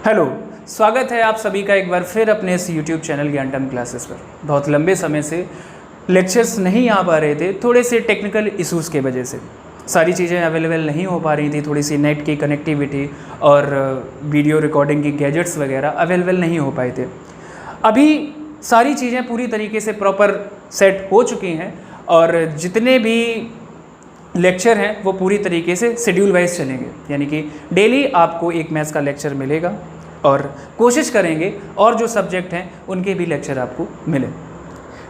Hello, स्वागत है आप सभी का एक बार फिर अपने इस YouTube चैनल ज्ञान टर्म क्लासेस पर। बहुत लंबे समय से लेक्चर्स नहीं आ पा रहे थे, थोड़े से टेक्निकल इश्यूज़ के वजह से सारी चीज़ें अवेलेबल नहीं हो पा रही थी। थोड़ी सी नेट की कनेक्टिविटी और वीडियो रिकॉर्डिंग की गैजेट्स वगैरह अवेलेबल नहीं हो पाए थे। अभी सारी चीज़ें पूरी तरीके से प्रॉपर सेट हो चुकी हैं और जितने भी लेक्चर हैं वो पूरी तरीके से शेड्यूल वाइज चलेंगे, यानी कि डेली आपको एक मैथ्स का लेक्चर मिलेगा और कोशिश करेंगे और जो सब्जेक्ट हैं उनके भी लेक्चर आपको मिले।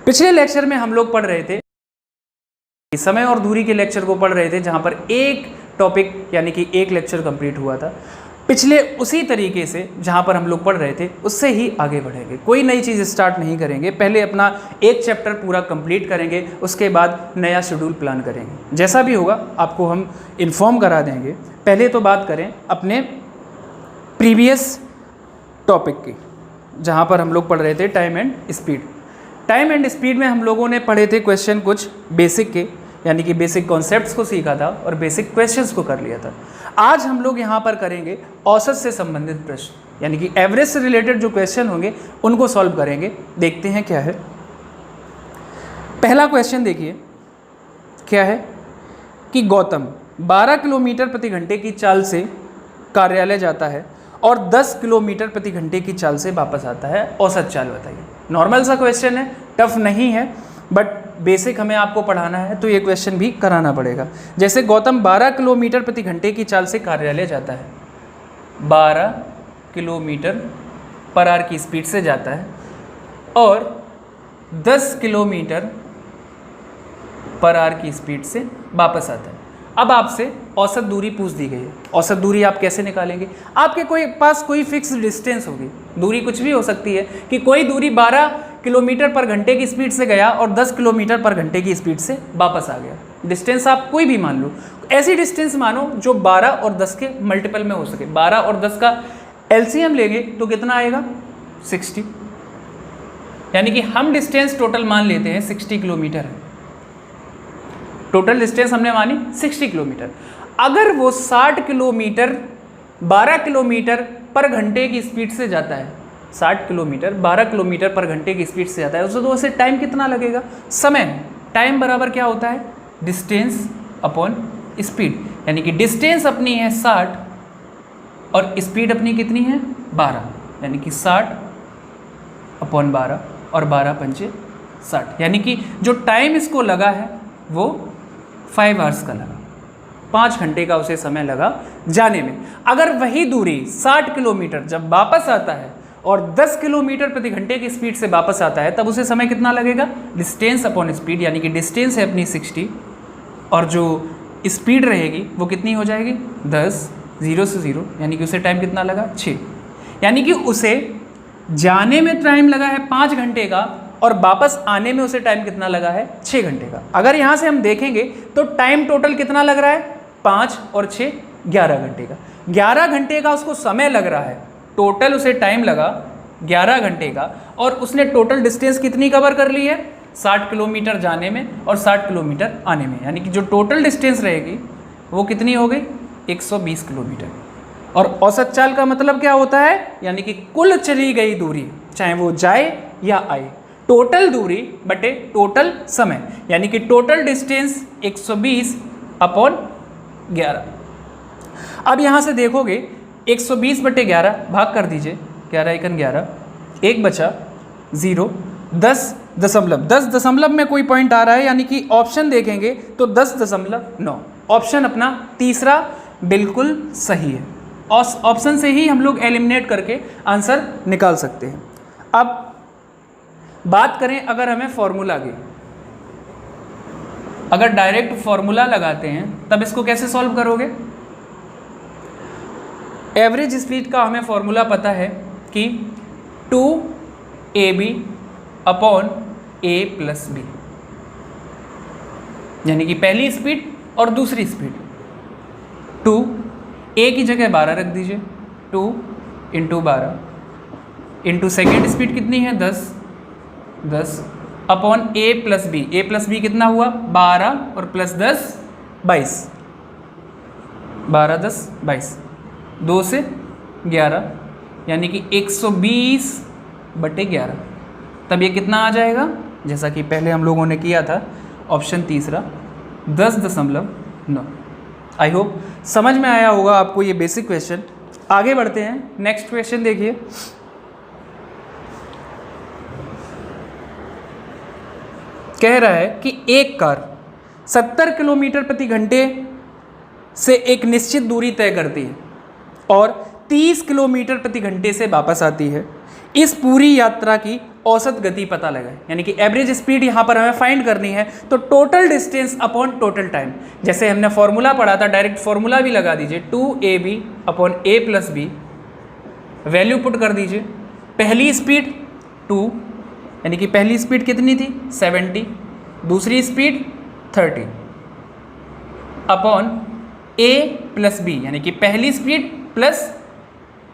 पिछले लेक्चर में हम लोग पढ़ रहे थे समय और दूरी के लेक्चर को पढ़ रहे थे, जहाँ पर एक टॉपिक यानी कि एक लेक्चर कंप्लीट हुआ था। पिछले उसी तरीके से जहाँ पर हम लोग पढ़ रहे थे उससे ही आगे बढ़ेंगे, कोई नई चीज़ स्टार्ट नहीं करेंगे। पहले अपना एक चैप्टर पूरा कंप्लीट करेंगे, उसके बाद नया शेड्यूल प्लान करेंगे। जैसा भी होगा आपको हम इन्फॉर्म करा देंगे। पहले तो बात करें अपने प्रीवियस टॉपिक की, जहाँ पर हम लोग पढ़ रहे थे time and speed. Time and speed में हम लोगों ने पढ़े थे क्वेश्चन कुछ बेसिक के, यानी कि बेसिक कॉन्सेप्ट्स को सीखा था और बेसिक क्वेश्चंस को कर लिया था। आज हम लोग यहाँ पर करेंगे औसत से संबंधित प्रश्न, यानी कि एवरेज से रिलेटेड जो क्वेश्चन होंगे उनको सॉल्व करेंगे। देखते हैं क्या है। पहला क्वेश्चन देखिए क्या है कि गौतम 12 किलोमीटर प्रति घंटे की चाल से कार्यालय जाता है और 10 किलोमीटर प्रति घंटे की चाल से वापस आता है, औसत चाल बताइए। नॉर्मल सा क्वेश्चन है, टफ नहीं है, बट बेसिक हमें आपको पढ़ाना है तो ये क्वेश्चन भी कराना पड़ेगा। जैसे गौतम 12 किलोमीटर प्रति घंटे की चाल से कार्यालय जाता है, 12 किलोमीटर पर आवर की स्पीड से जाता है और 10 किलोमीटर पर आवर की स्पीड से वापस आता है। अब आपसे औसत दूरी पूछ दी गई है। औसत दूरी आप कैसे निकालेंगे? आपके पास कोई फिक्स डिस्टेंस होगी, दूरी कुछ भी हो सकती है कि कोई दूरी 12 किलोमीटर पर घंटे की स्पीड से गया और 10 किलोमीटर पर घंटे की स्पीड से वापस आ गया। डिस्टेंस आप कोई भी मान लो, ऐसी डिस्टेंस मानो जो 12 और 10 के मल्टीपल में हो सके। 12 और 10 का एलसीएम लेंगे तो कितना आएगा? 60। यानी कि हम डिस्टेंस टोटल मान लेते हैं 60 किलोमीटर है। टोटल डिस्टेंस हमने मानी 60 किलोमीटर। अगर वो 60 किलोमीटर 12 किलोमीटर पर घंटे की स्पीड से जाता है, 60 किलोमीटर 12 किलोमीटर पर घंटे की स्पीड से जाता है, उससे तो उसे टाइम कितना लगेगा? समय। टाइम बराबर क्या होता है? Distance upon speed. यानी कि डिस्टेंस अपनी है 60 और स्पीड अपनी कितनी है? 12, यानी कि 60 अपॉन 12 और 12 पंचे 60। यानी कि जो टाइम इसको लगा है वो 5 आवर्स का लगा, 5 घंटे का उसे समय लगा जाने में। अगर वही दूरी 60 किलोमीटर जब वापस आता है और 10 किलोमीटर प्रति घंटे की स्पीड से वापस आता है, तब उसे समय कितना लगेगा? डिस्टेंस अपॉन स्पीड, यानी कि डिस्टेंस है अपनी 60 और जो स्पीड रहेगी वो कितनी हो जाएगी? 10, 0 से 0, यानी कि उसे टाइम कितना लगा? 6। यानी कि उसे जाने में टाइम लगा है 5 घंटे का और वापस आने में उसे टाइम कितना लगा है? 6 घंटे का। अगर यहाँ से हम देखेंगे तो टाइम टोटल कितना लग रहा है? 5 और 6 11 घंटे का। 11 घंटे का उसको समय लग रहा है, टोटल उसे टाइम लगा 11 घंटे का और उसने टोटल डिस्टेंस कितनी कवर कर ली है? 60 किलोमीटर जाने में और 60 किलोमीटर आने में। यानी कि जो टोटल डिस्टेंस रहेगी वो कितनी हो गई? 120 किलोमीटर। और औसत चाल का मतलब क्या होता है? यानी कि कुल चली गई दूरी, चाहे वो जाए या आए, टोटल दूरी बटे टोटल समय, यानी कि टोटल डिस्टेंस 120 अपॉन 11। अब यहाँ से देखोगे 120 बटे 11 भाग कर दीजिए, 11 एकन 11, 1 बचा 0, 10 दशमलव में कोई पॉइंट आ रहा है, यानी कि ऑप्शन देखेंगे तो 10.9। ऑप्शन अपना तीसरा बिल्कुल सही है। ऑप्शन से ही हम लोग एलिमिनेट करके आंसर निकाल सकते हैं। अब बात करें अगर हमें फॉर्मूला की, अगर डायरेक्ट फॉर्मूला लगाते हैं तब इसको कैसे सॉल्व करोगे? एवरेज स्पीड का हमें फॉर्मूला पता है कि 2ab upon a plus b, यानी कि पहली स्पीड और दूसरी स्पीड। 2 a की जगह 12 रख दीजिए, 2 इंटू 12 इंटू सेकेंड स्पीड कितनी है? 10 upon a plus B. a plus B कितना हुआ? 12 और प्लस 10 22, 12 10 22, 2 से 11, यानी कि 120/11, तब ये कितना आ जाएगा, जैसा कि पहले हम लोगों ने किया था, ऑप्शन तीसरा 10.9। आई होप समझ में आया होगा आपको ये बेसिक क्वेश्चन। आगे बढ़ते हैं, नेक्स्ट क्वेश्चन देखिए। कह रहा है कि एक कार 70 किलोमीटर प्रति घंटे से एक निश्चित दूरी तय करती है और 30 किलोमीटर प्रति घंटे से वापस आती है। इस पूरी यात्रा की औसत गति पता लगाए, यानी कि एवरेज स्पीड यहाँ पर हमें फाइंड करनी है। तो total distance upon total time, जैसे हमने फॉर्मूला पढ़ा था, डायरेक्ट फॉर्मूला भी लगा दीजिए, 2ab upon a + b, value put कर दीजिए। पहली स्पीड 2, यानी कि पहली स्पीड कितनी थी 70, दूसरी स्पीड 30 अपॉन a + b, यानी कि पहली स्पीड प्लस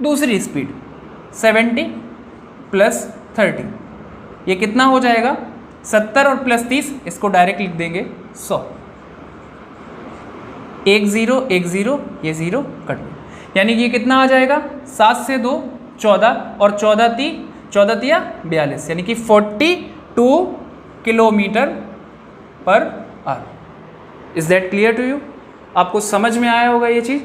दूसरी स्पीड 70 + 30, ये कितना हो जाएगा 70 और प्लस 30, इसको डायरेक्ट लिख देंगे 100। 1 0 1 0, ये 0 कट गया, यानी कि ये कितना आ जाएगा 7 से 2 14 और 14 तिया 42, यानी कि 42 kilometre per hour. Is that clear to you? आपको समझ में आया होगा ये चीज़।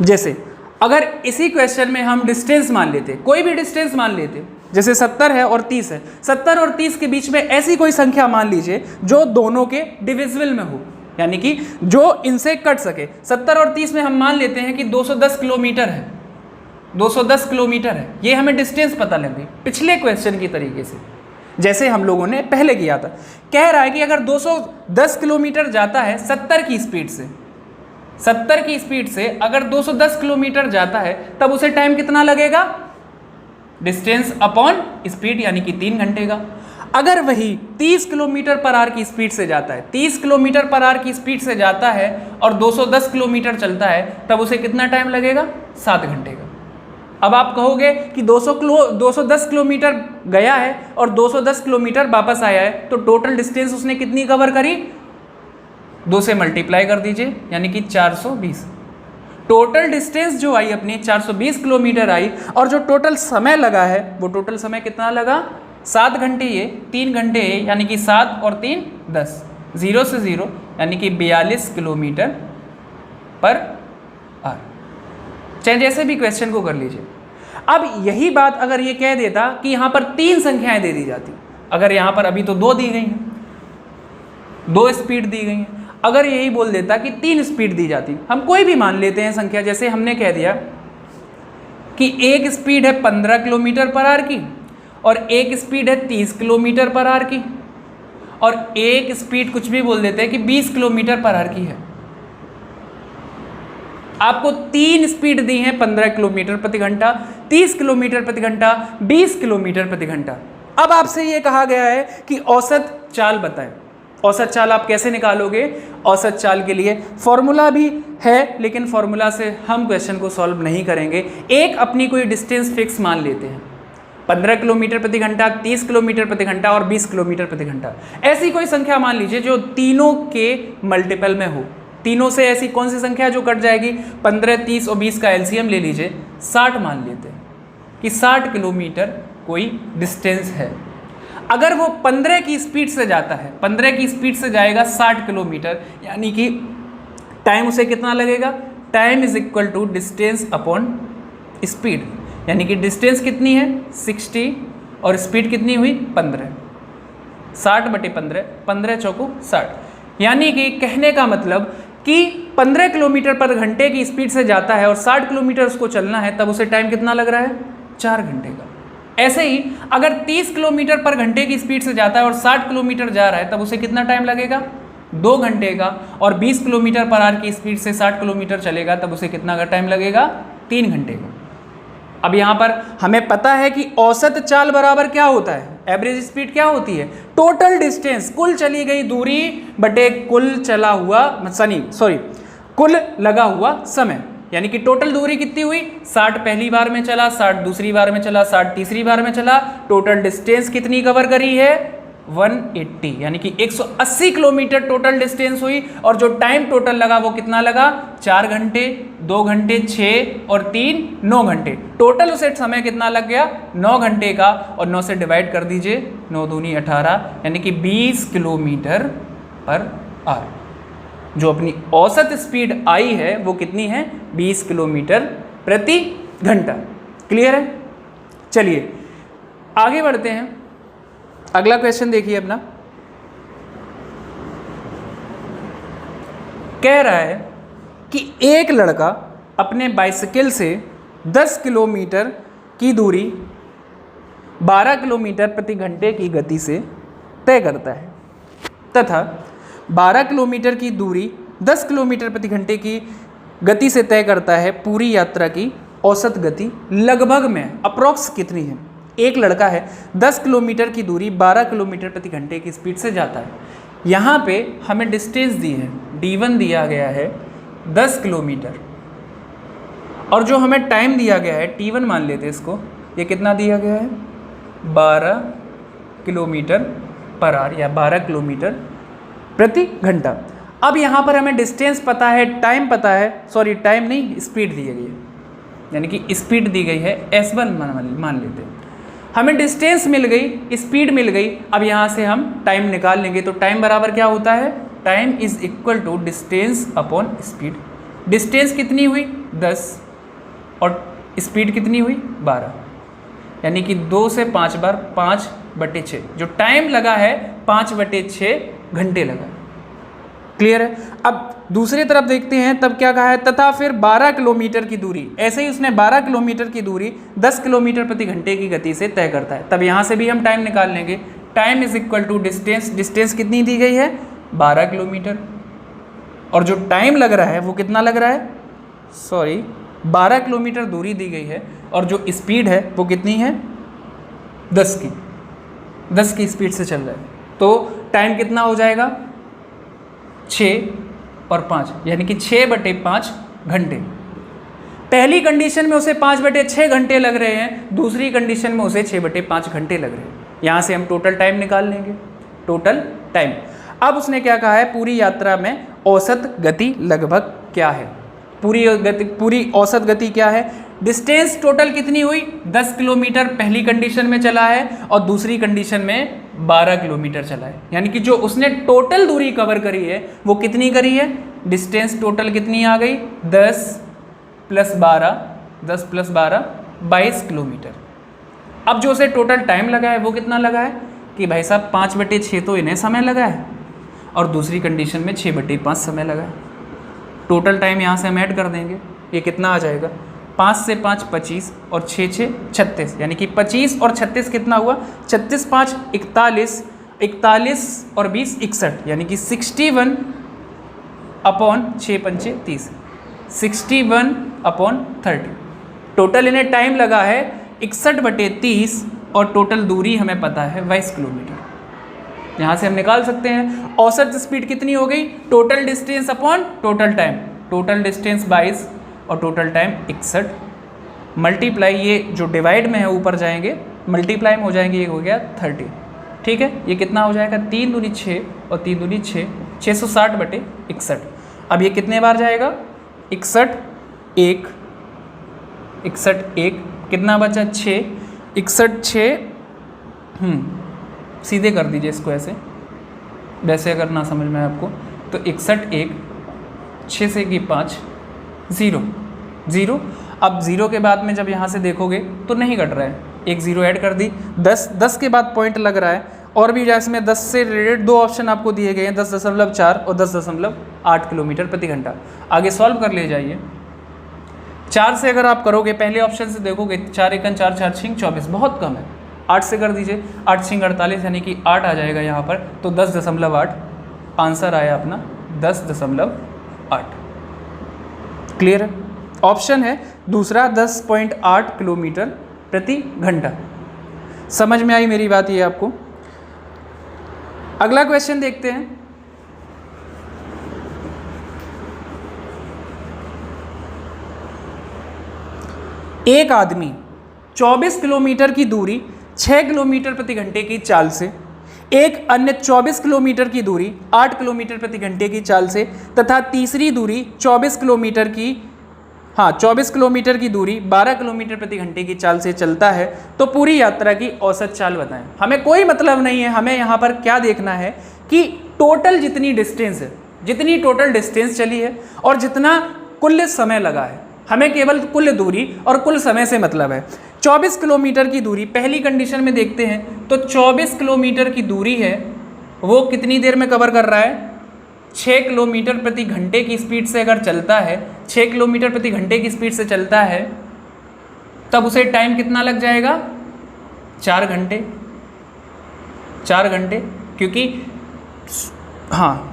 जैसे अगर इसी क्वेश्चन में हम डिस्टेंस मान लेते, कोई भी डिस्टेंस मान लेते, जैसे 70 है और 30 है, 70 और 30 के बीच में ऐसी कोई संख्या मान लीजिए जो दोनों के डिविजिबल में हो, यानी कि जो इनसे कट सके। 70 और 30 में हम मान लेते हैं कि 210 किलोमीटर है, 210 किलोमीटर है, ये हमें डिस्टेंस पता लग गई पिछले क्वेश्चन की तरीके से, जैसे हम लोगों ने पहले किया था। कह रहा है कि अगर 210 किलोमीटर जाता है 70 की स्पीड से, 70 की स्पीड से अगर 210 किलोमीटर जाता है, तब उसे टाइम कितना लगेगा, डिस्टेंस अपॉन स्पीड, यानी कि 3 घंटे का। अगर वही 30 किलोमीटर पर आवर की स्पीड से जाता है, 30 किलोमीटर पर आवर की स्पीड से जाता है और 210 किलोमीटर चलता है, तब उसे कितना टाइम लगेगा, 7 घंटे का। अब आप कहोगे कि 210 किलोमीटर गया है और 210 किलोमीटर वापस आया है, तो टोटल डिस्टेंस उसने कितनी कवर करी, 2 से मल्टीप्लाई कर दीजिए, यानी कि 420। टोटल डिस्टेंस जो आई अपनी 420 किलोमीटर आई, और जो टोटल समय लगा है वो टोटल समय कितना लगा, 7 घंटे, ये 3 घंटे ये, यानी कि 7 और 3 10, 0 से 0, यानी कि 42 किलोमीटर पर आवर। चाहे जैसे भी क्वेश्चन को कर लीजिए। अब यही बात अगर ये कह देता कि यहाँ पर 3 संख्याएं दे दी जाती, अगर यहाँ पर अभी तो 2 दी गई हैं, 2 स्पीड दी गई हैं, अगर यही बोल देता कि 3 स्पीड दी जाती, हम कोई भी मान लेते हैं संख्या, जैसे हमने कह दिया कि एक स्पीड है 15 किलोमीटर पर आवर की और एक स्पीड है 30 किलोमीटर पर आवर की, और एक स्पीड कुछ भी बोल देते हैं कि 20 किलोमीटर पर आवर की है। आपको 3 स्पीड दी है, 15 किलोमीटर प्रति घंटा, 30 किलोमीटर प्रति घंटा, 20 किलोमीटर प्रति घंटा। अब आपसे ये कहा गया है कि औसत चाल बताएं। औसत चाल आप कैसे निकालोगे? औसत चाल के लिए फॉर्मूला भी है, लेकिन फॉर्मूला से हम क्वेश्चन को सॉल्व नहीं करेंगे। एक अपनी कोई डिस्टेंस फिक्स मान लेते हैं, 15 किलोमीटर प्रति घंटा, 30 किलोमीटर प्रति घंटा और 20 किलोमीटर प्रति घंटा। ऐसी कोई संख्या मान लीजिए जो तीनों के मल्टीपल में हो। तीनों से ऐसी कौन सी संख्या जो कट जाएगी? 15, 30 और 20 का एलसीएम ले लीजिए, 60 मान लेते हैं कि 60 किलोमीटर कोई डिस्टेंस है। अगर वो 15 की स्पीड से जाता है, 15 की स्पीड से जाएगा 60 किलोमीटर, यानी कि टाइम उसे कितना लगेगा? Time is equal to distance upon speed, यानी कि डिस्टेंस कितनी है 60 और स्पीड कितनी हुई 15, 60/15, 15 चौको 60, यानी कि कहने का मतलब कि 15 किलोमीटर पर घंटे की स्पीड से जाता है और 60 किलोमीटर उसको चलना है, तब उसे टाइम कितना लग रहा है? 4 घंटे का। ऐसे ही अगर 30 किलोमीटर पर घंटे की स्पीड से जाता है और 60 किलोमीटर जा रहा है, तब उसे कितना टाइम लगेगा? 2 घंटे का। और 20 किलोमीटर पर आवर की स्पीड से 60 किलोमीटर चलेगा, तब उसे कितना का टाइम लगेगा? 3 घंटे का। अब यहाँ पर हमें पता है कि औसत चाल बराबर क्या होता है? एवरेज स्पीड क्या होती है? टोटल डिस्टेंस, कुल चली गई दूरी बटे कुल चला हुआ कुल लगा हुआ समय, यानी कि टोटल दूरी कितनी हुई? 60 पहली बार में चला, 60 दूसरी बार में चला, 60 तीसरी बार में चला, टोटल डिस्टेंस कितनी कवर करी है? 180, यानी कि 180 किलोमीटर टोटल डिस्टेंस हुई, और जो टाइम टोटल लगा वो कितना लगा? 4 घंटे। 2 घंटे, 6 और 3 9 घंटे, टोटल उसे समय कितना लग गया 9 घंटे का, और 9 से डिवाइड कर दीजिए, 9 दूनी 18, यानी कि 20 किलोमीटर पर आवर। जो अपनी औसत स्पीड आई है वो कितनी है 20 किलोमीटर प्रति घंटा। क्लियर है? चलिए आगे बढ़ते हैं। अगला क्वेश्चन देखिए अपना, कह रहा है कि एक लड़का अपने बाइसिकल से 10 किलोमीटर की दूरी 12 किलोमीटर प्रति घंटे की गति से तय करता है तथा 12 किलोमीटर की दूरी 10 किलोमीटर प्रति घंटे की गति से तय करता है। पूरी यात्रा की औसत गति लगभग में अप्रॉक्स कितनी है? एक लड़का है 10 किलोमीटर की दूरी 12 किलोमीटर प्रति घंटे की स्पीड से जाता है। यहाँ पे हमें डिस्टेंस दी है, d1 दिया गया है 10 किलोमीटर, और जो हमें टाइम दिया गया है t1 मान लेते हैं इसको, ये कितना दिया गया है 12 किलोमीटर पर आवर या 12 किलोमीटर प्रति घंटा। अब यहाँ पर हमें डिस्टेंस पता है, टाइम पता है, सॉरी टाइम नहीं, स्पीड दी गई है, यानी कि स्पीड दी गई है s1 मान लेते हैं। हमें डिस्टेंस मिल गई, स्पीड मिल गई, अब यहाँ से हम टाइम निकाल लेंगे। तो टाइम बराबर क्या होता है, time is equal to distance upon speed. Distance कितनी हुई 10 और स्पीड कितनी हुई 12, यानी कि 2 से 5 बार 5/6, जो टाइम लगा है 5/6 घंटे लगा। क्लियर है? अब दूसरी तरफ देखते हैं, तब क्या कहा है, तथा फिर 12 किलोमीटर की दूरी, ऐसे ही उसने 12 किलोमीटर की दूरी 10 किलोमीटर प्रति घंटे की गति से तय करता है। तब यहाँ से भी हम टाइम निकाल लेंगे। Time is equal to distance, distance कितनी दी गई है 12 किलोमीटर, और जो टाइम लग रहा है वो कितना लग रहा है, सॉरी 12 किलोमीटर दूरी दी गई है, और जो स्पीड है वो कितनी है 10 की स्पीड से चल रहा है। तो टाइम कितना हो जाएगा 6 और 5, यानी कि 6/5 घंटे। पहली कंडीशन में उसे 5/6 घंटे लग रहे हैं, दूसरी कंडीशन में उसे 6/5 घंटे लग रहे हैं। यहाँ से हम टोटल टाइम निकाल लेंगे, टोटल टाइम। अब उसने क्या कहा है, पूरी यात्रा में औसत गति लगभग क्या है, पूरी औसत गति क्या है। डिस्टेंस टोटल कितनी हुई 10 किलोमीटर पहली कंडीशन में चला है, और दूसरी कंडीशन में 12 किलोमीटर चला है, यानी कि जो उसने टोटल दूरी कवर करी है वो कितनी करी है, डिस्टेंस टोटल कितनी आ गई 10 + 12 22 किलोमीटर। अब जो उसे टोटल टाइम लगा है वो कितना लगा है कि भाई साहब 5/6 तो इन्हें समय लगा है, और दूसरी कंडीशन में 6/5 समय लगा है। टोटल टाइम यहाँ से हम ऐड कर देंगे, ये कितना आ जाएगा, 5 से 5 25 और 6 6 36, यानी कि 25 और 36 कितना हुआ, 36 5 41, 41 और 20 61, यानी कि 61/6 पंचे 30, 61/30। टोटल इन्हें टाइम लगा है 61/30, और टोटल दूरी हमें पता है 22 किलोमीटर। यहाँ से हम निकाल सकते हैं औसत स्पीड कितनी हो गई, total distance upon total time, total distance 22 और टोटल टाइम 61, मल्टीप्लाई, ये जो डिवाइड में है ऊपर जाएंगे मल्टीप्लाई में हो जाएंगे, ये हो गया 30। ठीक है, ये कितना हो जाएगा 3 दूनी 6 और 3 दूनी 6, 660/61। अब ये कितने बार जाएगा 61 1, कितना बचा 6, 61 6, सीधे कर दीजिए इसको ऐसे, वैसे अगर ना समझ में आए आपको तो 61 1, 6 से 5 0। अब 0 के बाद में जब यहाँ से देखोगे तो नहीं कट रहा है, एक 0 ऐड कर दी, 10 के बाद पॉइंट लग रहा है, और भी जैसे में 10 से रिलेटेड 2 ऑप्शन आपको दिए गए हैं, 10.4 और 10.8 किलोमीटर प्रति घंटा। आगे सॉल्व कर ले जाइए। 4 से अगर आप करोगे, पहले ऑप्शन से देखोगे 4 1 4 4 6 24, बहुत कम है। 8 से कर दीजिए, 8 6 48, यानी कि 8 आ जाएगा यहाँ पर, तो 10.8 आंसर आया अपना 10.8। क्लियर है? ऑप्शन है दूसरा 10.8 किलोमीटर प्रति घंटा। समझ में आई मेरी बात ये आपको? अगला क्वेश्चन देखते हैं। एक आदमी 24 किलोमीटर की दूरी 6 किलोमीटर प्रति घंटे की चाल से, एक अन्य 24 किलोमीटर की दूरी 8 किलोमीटर प्रति घंटे की चाल से, तथा तीसरी दूरी 24 किलोमीटर की हाँ 24 किलोमीटर की दूरी 12 किलोमीटर प्रति घंटे की चाल से चलता है तो पूरी यात्रा की औसत चाल बताएं। हमें कोई मतलब नहीं है, हमें यहाँ पर क्या देखना है कि टोटल जितनी डिस्टेंस है, जितनी टोटल डिस्टेंस चली है और जितना कुल समय लगा है, हमें केवल कुल दूरी और कुल समय से मतलब है। 24 किलोमीटर की दूरी पहली कंडीशन में देखते हैं तो 24 किलोमीटर की दूरी है वो कितनी देर में कवर कर रहा है, 6 किलोमीटर प्रति घंटे की स्पीड से अगर चलता है, 6 किलोमीटर प्रति घंटे की स्पीड से चलता है तब उसे टाइम कितना लग जाएगा, 4 घंटे। 4 घंटे क्योंकि हाँ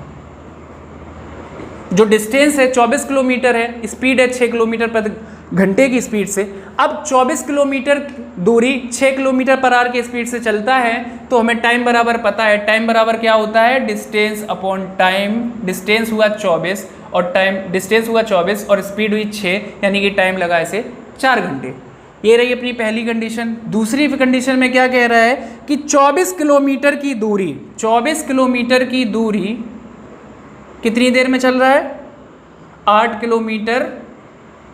जो डिस्टेंस है 24 किलोमीटर है, स्पीड है 6 किलोमीटर प्रति घंटे की स्पीड से। अब 24 किलोमीटर दूरी 6 किलोमीटर पर आवर की स्पीड से चलता है तो हमें टाइम बराबर पता है, टाइम बराबर क्या होता है, डिस्टेंस अपॉन टाइम। डिस्टेंस हुआ 24 और टाइम, डिस्टेंस हुआ 24 और स्पीड हुई 6, यानी कि टाइम लगा इसे 4 घंटे। ये रही अपनी पहली कंडीशन। दूसरी कंडीशन में क्या कह रहा है कि 24 किलोमीटर की दूरी, 24 किलोमीटर की दूरी कितनी देर में चल रहा है, 8 किलोमीटर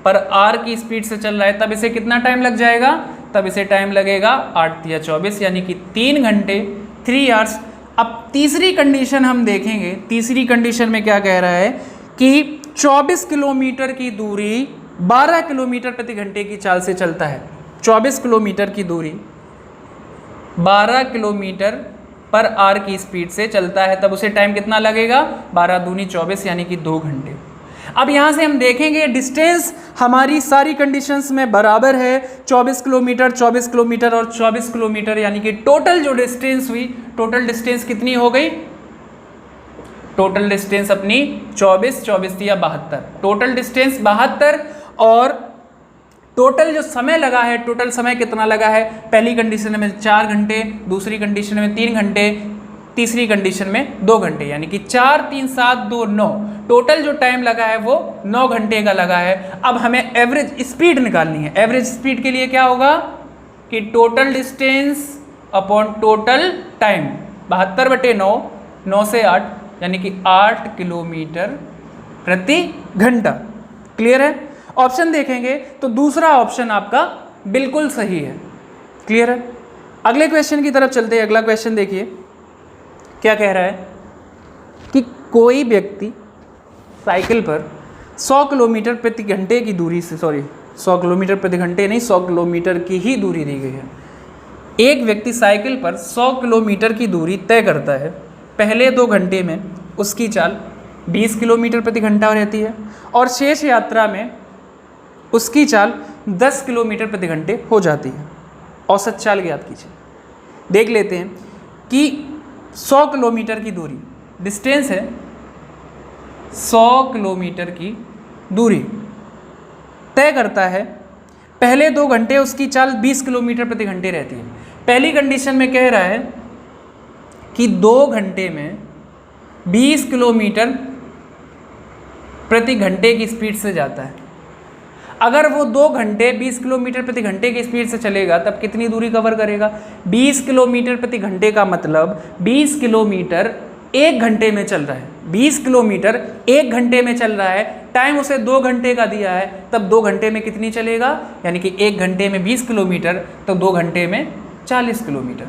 पर आवर की स्पीड से चल रहा है, तब इसे कितना टाइम लग जाएगा, तब इसे टाइम लगेगा 8 या 24 यानी कि 3 घंटे, 3 आवर्स। अब तीसरी कंडीशन हम देखेंगे, तीसरी कंडीशन में क्या कह रहा है कि 24 किलोमीटर की दूरी 12 किलोमीटर प्रति घंटे की चाल से चलता है। 24 किलोमीटर की दूरी 12 किलोमीटर पर आवर की स्पीड से चलता है, तब उसे टाइम कितना लगेगा, 12 दूनी 24 यानी कि 2 घंटे। अब यहाँ से हम देखेंगे डिस्टेंस हमारी सारी कंडीशंस में बराबर है, 24 किलोमीटर, 24 किलोमीटर और 24 किलोमीटर, यानी कि टोटल जो डिस्टेंस हुई, टोटल डिस्टेंस कितनी हो गई, टोटल डिस्टेंस अपनी 24, 24 या 72, टोटल डिस्टेंस 72 और टोटल जो समय लगा है, टोटल समय कितना लगा है, पहली कंडीशन में 4 घंटे, दूसरी कंडीशन में 3 घंटे, तीसरी कंडीशन में 2 घंटे, यानी कि 4, 3, 7, 2, 9, टोटल जो टाइम लगा है वो 9 घंटे का लगा है। अब हमें एवरेज स्पीड निकालनी है। एवरेज स्पीड के लिए क्या होगा कि total distance upon total time, 72/9, 9 से 8 यानी कि 8 किलोमीटर प्रति घंटा। क्लियर है। ऑप्शन देखेंगे तो दूसरा ऑप्शन आपका बिल्कुल सही है। क्लियर है। अगले क्वेश्चन की तरफ चलते हैं। अगला क्वेश्चन देखिए क्या कह रहा है कि कोई व्यक्ति साइकिल पर 100 किलोमीटर प्रति घंटे की दूरी से, 100 किलोमीटर प्रति घंटे नहीं, 100 किलोमीटर की ही दूरी दी गई है। एक व्यक्ति साइकिल पर 100 किलोमीटर की दूरी तय करता है। पहले 2 घंटे में उसकी चाल 20 किलोमीटर प्रति घंटा रहती है और शेष यात्रा में उसकी चाल 10 किलोमीटर प्रति घंटे हो जाती है। औसत चाल ज्ञात कीजिए। देख लेते हैं कि 100 किलोमीटर की दूरी, डिस्टेंस है 100 किलोमीटर की दूरी तय करता है। पहले 2 घंटे उसकी चाल 20 किलोमीटर प्रति घंटे रहती है। पहली कंडीशन में कह रहा है कि 2 घंटे में 20 किलोमीटर प्रति घंटे की स्पीड से जाता है। अगर वो 2 घंटे 20 किलोमीटर प्रति घंटे की स्पीड से चलेगा तब कितनी दूरी कवर करेगा, 20 किलोमीटर प्रति घंटे का मतलब 20 किलोमीटर 1 घंटे में चल रहा है। 20 किलोमीटर 1 घंटे में चल रहा है, टाइम उसे 2 घंटे का दिया है, तब 2 घंटे में कितनी चलेगा, यानी कि 1 घंटे में 20 किलोमीटर तो 2 घंटे में 40 किलोमीटर,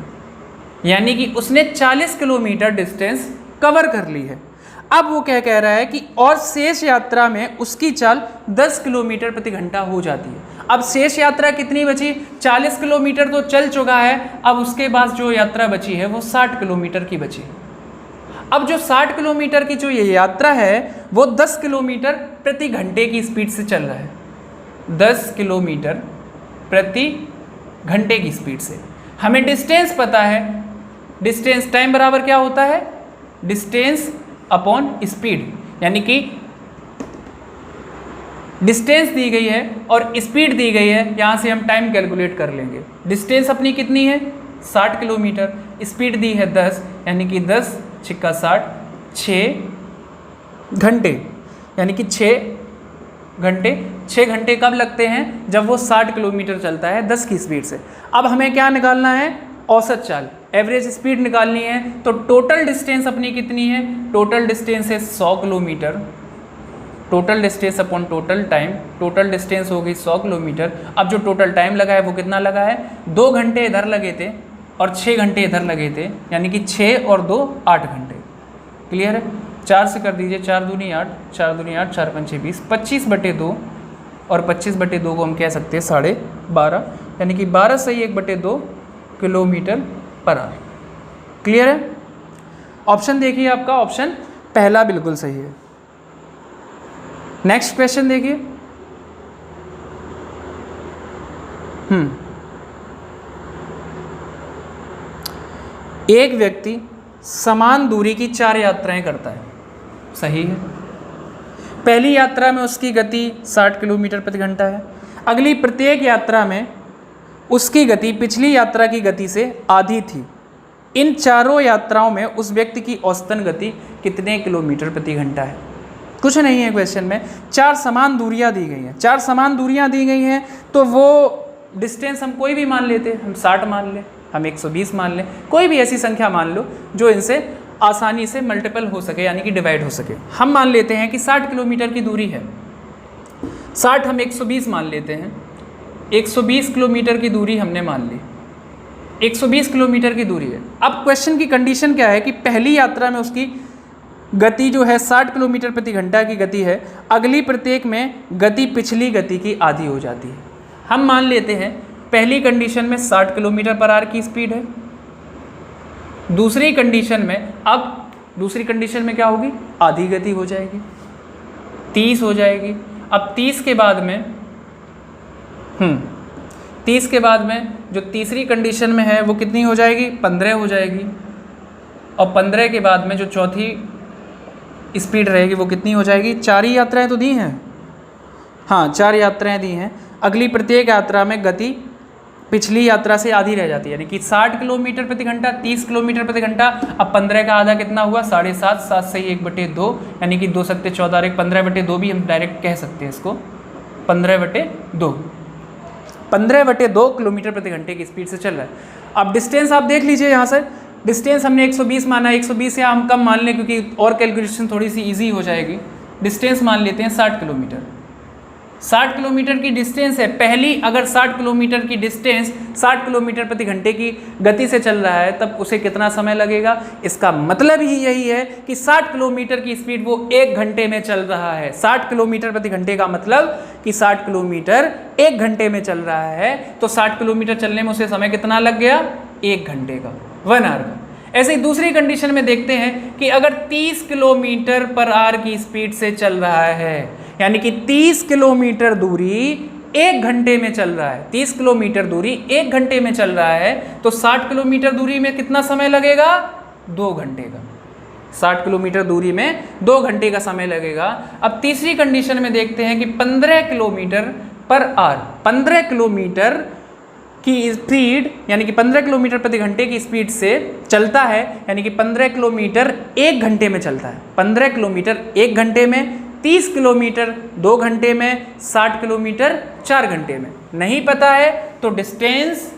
यानी कि उसने 40 किलोमीटर डिस्टेंस कवर कर ली है। अब वो क्या कह रहा है कि और शेष यात्रा में उसकी चाल 10 किलोमीटर प्रति घंटा हो जाती है। अब शेष यात्रा कितनी बची, 40 किलोमीटर तो चल चुका है, अब उसके बाद जो यात्रा बची है वो 60 किलोमीटर की बची है। अब जो 60 किलोमीटर की जो ये यात्रा है वो 10 किलोमीटर प्रति घंटे की स्पीड से चल रहा है। 10 किलोमीटर प्रति घंटे की स्पीड से। हमें डिस्टेंस पता है, डिस्टेंस टाइम बराबर क्या होता है, डिस्टेंस अपॉन स्पीड, यानी कि डिस्टेंस दी गई है और स्पीड दी गई है, यहाँ से हम टाइम कैलकुलेट कर लेंगे। डिस्टेंस अपनी कितनी है 60 किलोमीटर, स्पीड दी है 10, यानी कि 10 छिक्का 60, 6 घंटे, यानी कि 6 घंटे। 6 घंटे कब लगते हैं, जब वो 60 किलोमीटर चलता है 10 की स्पीड से। अब हमें क्या निकालना है, औसत चाल, एवरेज स्पीड निकालनी है। तो टोटल डिस्टेंस अपनी कितनी है, टोटल डिस्टेंस है 100 kilometre total distance upon total time, total distance हो गई 100 किलोमीटर। अब जो टोटल टाइम लगा है वो कितना लगा है, 2 घंटे इधर लगे थे और 6 घंटे इधर लगे थे, यानी कि 6 और 2 8 घंटे। क्लियर है? 4 से कर दीजिए, 4 दूनी 8, 4 दूनी 8, 4 पंचे 20, 25/2 और 25/2 को हम कह सकते हैं 12.5, यानी कि 12 सही 1/2 किलोमीटर पर आवर। क्लियर है? ऑप्शन देखिए, आपका ऑप्शन पहला बिल्कुल सही है। नेक्स्ट क्वेश्चन देखिए। एक व्यक्ति समान दूरी की 4 यात्राएं करता है, सही है। पहली यात्रा में उसकी गति 60 किलोमीटर प्रति घंटा है। अगली प्रत्येक यात्रा में उसकी गति पिछली यात्रा की गति से आधी थी। इन चारों यात्राओं में उस व्यक्ति की औसतन गति कितने किलोमीटर प्रति घंटा है? कुछ नहीं है क्वेश्चन में, 4 समान दूरियां दी गई हैं। 4 समान दूरियां दी गई हैं तो वो डिस्टेंस हम कोई भी मान लेते हैं, हम 60 मान लें, हम 120 मान लें, कोई भी ऐसी संख्या मान लो जो इनसे आसानी से मल्टीपल हो सके, यानी कि डिवाइड हो सके। हम मान लेते हैं कि 60 किलोमीटर की दूरी है, 60 हम 120 मान लेते हैं, 120 किलोमीटर की दूरी हमने मान ली, 120 किलोमीटर की दूरी है। अब क्वेश्चन की कंडीशन क्या है कि पहली यात्रा में उसकी गति जो है 60 किलोमीटर प्रति घंटा की गति है, अगली प्रत्येक में गति पिछली गति की आधी हो जाती है। हम मान लेते हैं पहली कंडीशन में 60 किलोमीटर पर आवर की स्पीड है, दूसरी कंडीशन में, अब दूसरी कंडीशन में क्या होगी, आधी गति हो जाएगी, 30 हो जाएगी। अब 30 के बाद में 30 के बाद में जो तीसरी कंडीशन में है वो कितनी हो जाएगी, 15 हो जाएगी। और 15 के बाद में जो चौथी स्पीड रहेगी वो कितनी हो जाएगी, 4 ही यात्राएं तो दी हैं, हाँ 4 यात्राएं दी हैं। अगली प्रत्येक यात्रा में गति पिछली यात्रा से आधी रह जाती है, यानी कि 60 किलोमीटर प्रति घंटा, 30 किलोमीटर प्रति घंटा। अब 15 का आधा कितना हुआ, 7.5, 7 से 1/2, यानी कि 2 सत्ते 14 और 1 15/2 भी हम डायरेक्ट कह सकते हैं इसको, 15/2, 15/2 किलोमीटर प्रति घंटे की स्पीड से चल रहा है। अब डिस्टेंस आप देख लीजिए, यहाँ से डिस्टेंस हमने 120 माना, 120 या हम कम मान लें क्योंकि और कैलकुलेशन थोड़ी सी इजी हो जाएगी। डिस्टेंस मान लेते हैं 60 किलोमीटर, 60 किलोमीटर की डिस्टेंस है पहली। अगर 60 किलोमीटर की डिस्टेंस 60 किलोमीटर प्रति घंटे की गति से चल रहा है तब उसे कितना समय लगेगा, इसका मतलब ही यही है कि 60 किलोमीटर की स्पीड वो 1 घंटे में चल रहा है। 60 किलोमीटर प्रति घंटे का मतलब कि 60 किलोमीटर 1 घंटे में चल रहा है, तो 60 किलोमीटर चलने में उसे समय कितना लग गया, 1 घंटे का, 1 आवर का। ऐसे ही दूसरी कंडीशन में देखते हैं कि अगर 30 किलोमीटर पर आवर की स्पीड से चल रहा है, यानी कि 30 किलोमीटर दूरी 1 घंटे में चल रहा है, 30 किलोमीटर दूरी 1 घंटे में चल रहा है, तो 60 किलोमीटर दूरी में कितना समय लगेगा, 2 घंटे का। 60 किलोमीटर दूरी में 2 घंटे का समय लगेगा। अब तीसरी कंडीशन में देखते हैं कि 15 किलोमीटर पर आवर, 15 किलोमीटर की स्पीड, यानी कि 15 किलोमीटर प्रति घंटे की स्पीड से चलता है, यानी कि 15 किलोमीटर 1 घंटे में चलता है। 15 किलोमीटर 1 घंटे में, 30 किलोमीटर 2 घंटे में, 60 किलोमीटर 4 घंटे में। नहीं पता है तो डिस्टेंस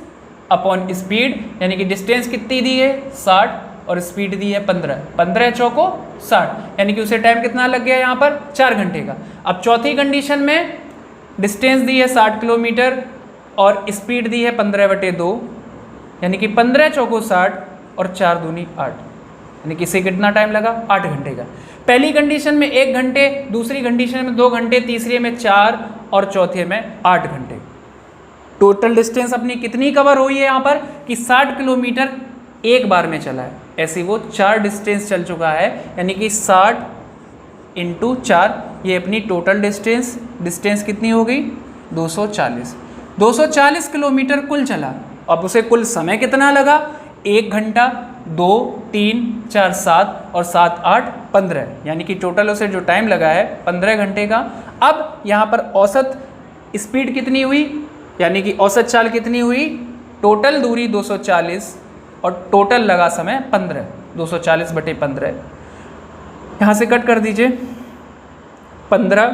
अपॉन स्पीड, यानी कि डिस्टेंस कितनी दी है 60 और स्पीड दी है 15, 15 चौको 60, यानी कि उसे टाइम कितना लग गया यहाँ पर, 4 घंटे का। अब चौथी कंडीशन में डिस्टेंस दी है 60 किलोमीटर और स्पीड दी है 15/2, यानी कि 15 चौको 60 और 4 दूनी 8, यानी कि इसे कितना टाइम लगा, 8 घंटे का। पहली कंडीशन में 1 घंटे, दूसरी कंडीशन में 2 घंटे, तीसरे में 4 और चौथे में 8 घंटे। टोटल डिस्टेंस अपनी कितनी कवर हुई है यहाँ पर कि 60 किलोमीटर एक बार में चला है, ऐसी वो 4 डिस्टेंस चल चुका है, यानी कि 60 × 4 ये अपनी टोटल डिस्टेंस कितनी हो गई, 240। 240 किलोमीटर कुल चला। अब उसे कुल समय कितना लगा, 1 घंटा, 2, 3, 4, 7 और 7, 8, 15, यानी कि टोटल उसे जो टाइम लगा है 15 घंटे का। अब यहाँ पर औसत स्पीड कितनी हुई, यानी कि औसत चाल कितनी हुई, टोटल दूरी 240 और टोटल लगा समय 15, 240/15। यहाँ से कट कर दीजिए, 15,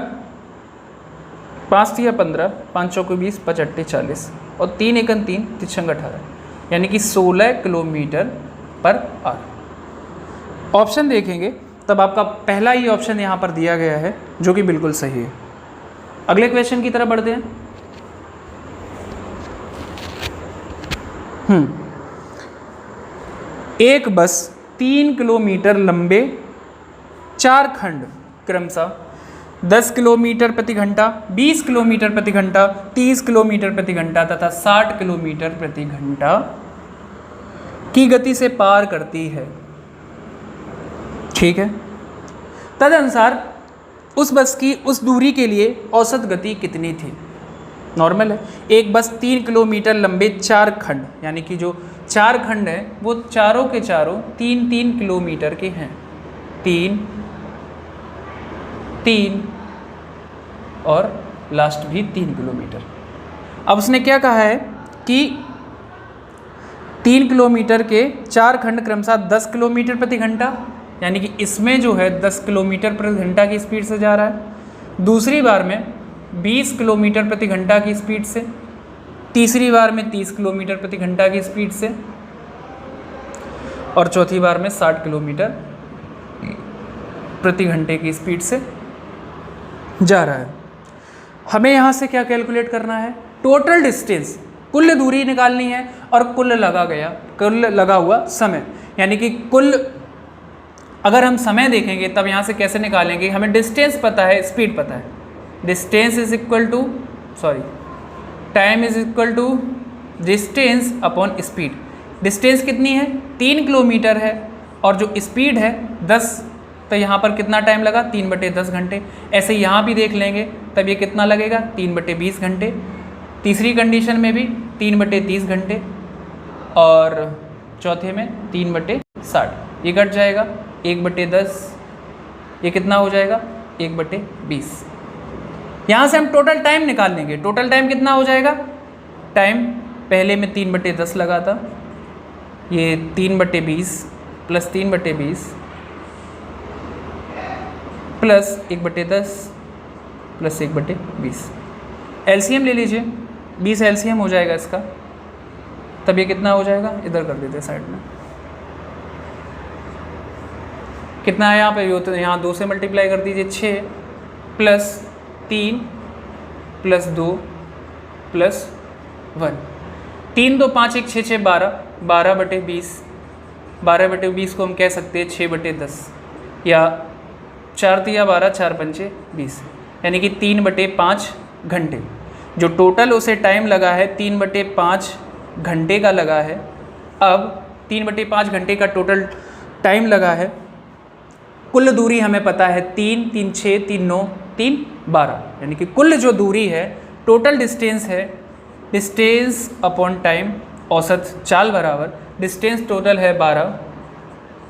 5 या 15, 5 चौको 20, 5 अट्ठे 40 और 3 एकन 3, 3 18, यानी कि 16 किलोमीटर पर आवर। ऑप्शन देखेंगे तब आपका पहला ही ऑप्शन यहाँ पर दिया गया है जो कि बिल्कुल सही है। अगले क्वेश्चन की तरफ बढ़ते हैं। एक बस 3 किलोमीटर लंबे 4 खंड क्रमशः 10 किलोमीटर प्रति घंटा, 20 किलोमीटर प्रति घंटा, 30 किलोमीटर प्रति घंटा तथा 60 किलोमीटर प्रति घंटा की गति से पार करती है। ठीक है, तदनुसार उस बस की उस दूरी के लिए औसत गति कितनी थी। नॉर्मल है, एक बस 3 किलोमीटर लंबे 4 खंड, यानी कि जो 4 खंड है वो चारों के चारों 3-3 किलोमीटर के हैं, 3, 3 और लास्ट भी 3 किलोमीटर। अब उसने क्या कहा है कि 3 किलोमीटर के 4 खंड क्रमशः 10 किलोमीटर प्रति घंटा, यानी कि इसमें जो है 10 किलोमीटर प्रति घंटा की स्पीड से जा रहा है, दूसरी बार में 20 किलोमीटर प्रति घंटा की स्पीड से, तीसरी बार में 30 किलोमीटर प्रति घंटा की स्पीड से और चौथी बार में 60 किलोमीटर प्रति घंटे की स्पीड से जा रहा है। हमें यहाँ से क्या कैलकुलेट करना है, टोटल डिस्टेंस, कुल दूरी निकालनी है और कुल लगा हुआ समय, यानी कि कुल अगर हम समय देखेंगे तब यहाँ से कैसे निकालेंगे, हमें डिस्टेंस पता है, स्पीड पता है, distance is equal to time is equal to distance upon speed. Distance कितनी है, 3 किलोमीटर है और जो स्पीड है 10, तो यहाँ पर कितना टाइम लगा, 3/10 घंटे। ऐसे यहाँ भी देख लेंगे तब ये कितना लगेगा, 3/20 घंटे। तीसरी कंडीशन में भी 3/30 घंटे और चौथे में 3/60, ये कट जाएगा 1/10, ये कितना हो जाएगा 1/20। यहाँ से हम टोटल टाइम निकाल लेंगे। टोटल टाइम कितना हो जाएगा, टाइम पहले में 3/10 लगा था, ये 3/20 प्लस 3/20 प्लस 1/10 प्लस 1/20। एलसीएम ले लीजिए, 20 एलसीएम हो जाएगा इसका, तब ये कितना हो जाएगा, इधर कर देते हैं साइड में, कितना है यहाँ पे, यो तो यहाँ 2 से मल्टीप्लाई कर दीजिए, 6 प्लस 3 प्लस 2 प्लस 1, 3 2 5 1 6 6 12, 12/20, 12/20 को हम कह सकते हैं 6/10 या 4 तिया 12, 4 पंचे 20, यानी कि 3/5 घंटे। जो टोटल उसे टाइम लगा है 3/5 घंटे का लगा है। अब 3/5 घंटे का टोटल टाइम लगा है, कुल दूरी हमें पता है 3, 3 6, 3 9, 3 12, यानी कि कुल जो दूरी है, टोटल डिस्टेंस है, डिस्टेंस अपॉन टाइम, औसत चाल बराबर डिस्टेंस टोटल है 12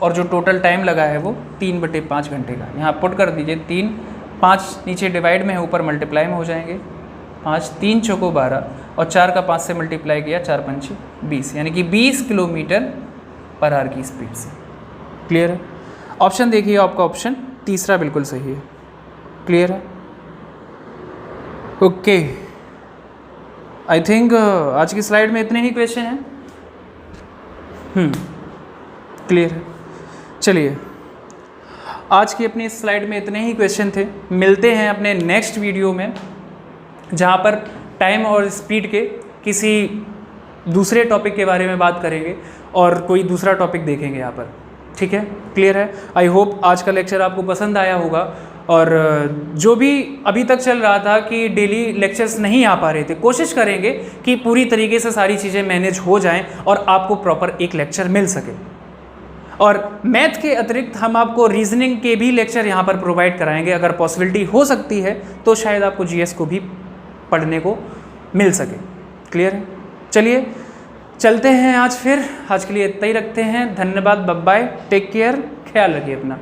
और जो टोटल टाइम लगा है वो 3/5 घंटे का। यहाँ पुट कर दीजिए, 3, 5 नीचे डिवाइड में है, ऊपर मल्टीप्लाई में हो जाएंगे, 5 3 चौको 12 और 4 का 5 से मल्टीप्लाई किया, 4 पंचे 20, यानी कि 20 किलोमीटर पर आवर की स्पीड से। क्लियर है। ऑप्शन देखिए, आपका ऑप्शन तीसरा बिल्कुल सही है। क्लियर है। ओके, आई थिंक आज की स्लाइड में इतने ही क्वेश्चन हैं। क्लियर है। चलिए, आज की अपनी स्लाइड में इतने ही क्वेश्चन थे। मिलते हैं अपने नेक्स्ट वीडियो में, जहाँ पर टाइम और स्पीड के किसी दूसरे टॉपिक के बारे में बात करेंगे और कोई दूसरा टॉपिक देखेंगे यहाँ पर। ठीक है, क्लियर है। आई होप आज का लेक्चर आपको पसंद आया होगा। और जो भी अभी तक चल रहा था कि डेली लेक्चर्स नहीं आ पा रहे थे, कोशिश करेंगे कि पूरी तरीके से सारी चीज़ें मैनेज हो जाएं और आपको प्रॉपर एक लेक्चर मिल सके। और मैथ के अतिरिक्त हम आपको रीजनिंग के भी लेक्चर यहाँ पर प्रोवाइड कराएंगे। अगर पॉसिबिलिटी हो सकती है तो शायद आपको जीएस को भी पढ़ने को मिल सके। क्लियर है। चलिए चलते हैं आज फिर। आज के लिए इतना ही रखते हैं। धन्यवाद, बाय बाय, टेक केयर, ख्याल रखिए अपना।